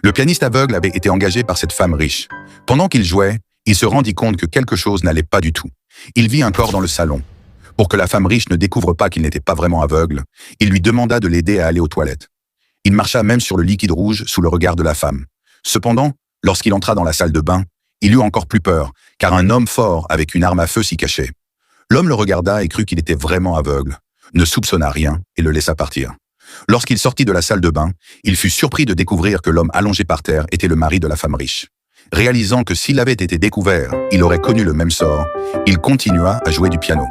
Le pianiste aveugle avait été engagé par cette femme riche. Pendant qu'il jouait, il se rendit compte que quelque chose n'allait pas du tout. Il vit un corps dans le salon. Pour que la femme riche ne découvre pas qu'il n'était pas vraiment aveugle, il lui demanda de l'aider à aller aux toilettes. Il marcha même sur le liquide rouge sous le regard de la femme. Cependant, lorsqu'il entra dans la salle de bain, il eut encore plus peur, car un homme fort avec une arme à feu s'y cachait. L'homme le regarda et crut qu'il était vraiment aveugle, ne soupçonna rien et le laissa partir. Lorsqu'il sortit de la salle de bain, il fut surpris de découvrir que l'homme allongé par terre était le mari de la femme riche. Réalisant que s'il avait été découvert, il aurait connu le même sort, il continua à jouer du piano.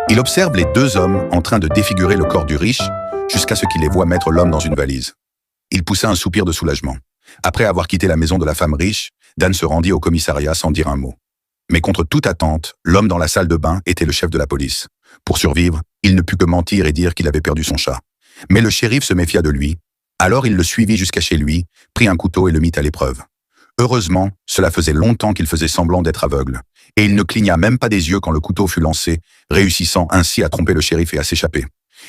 Il observe les deux hommes en train de défigurer le corps du riche jusqu'à ce qu'il les voie mettre l'homme dans une valise. Il poussa un soupir de soulagement. Après avoir quitté la maison de la femme riche, Dan se rendit au commissariat sans dire un mot. Mais contre toute attente, l'homme dans la salle de bain était le chef de la police. Pour survivre, il ne put que mentir et dire qu'il avait perdu son chat. Mais le shérif se méfia de lui. Alors il le suivit jusqu'à chez lui, prit un couteau et le mit à l'épreuve. Heureusement, cela faisait longtemps qu'il faisait semblant d'être aveugle, et il ne cligna même pas des yeux quand le couteau fut lancé, réussissant ainsi à tromper le shérif et à s'échapper.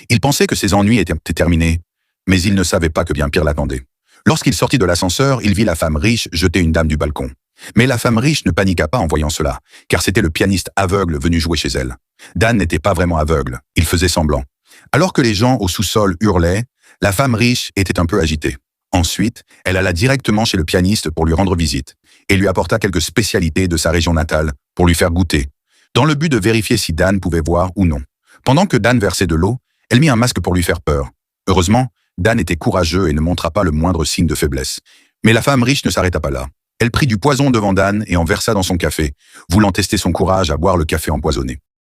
Il pensait que ses ennuis étaient terminés, mais il ne savait pas que bien pire l'attendait. Lorsqu'il sortit de l'ascenseur, il vit la femme riche jeter une dame du balcon. Mais la femme riche ne paniqua pas en voyant cela, car c'était le pianiste aveugle venu jouer chez elle. Dan n'était pas vraiment aveugle, il faisait semblant. Alors que les gens au sous-sol hurlaient, la femme riche était un peu agitée. Ensuite, elle alla directement chez le pianiste pour lui rendre visite, et lui apporta quelques spécialités de sa région natale pour lui faire goûter, dans le but de vérifier si Dan pouvait voir ou non. Pendant que Dan versait de l'eau, elle mit un masque pour lui faire peur. Heureusement, Dan était courageux et ne montra pas le moindre signe de faiblesse. Mais la femme riche ne s'arrêta pas là. Elle prit du poison devant Dan et en versa dans son café, voulant tester son courage à boire le café empoisonné.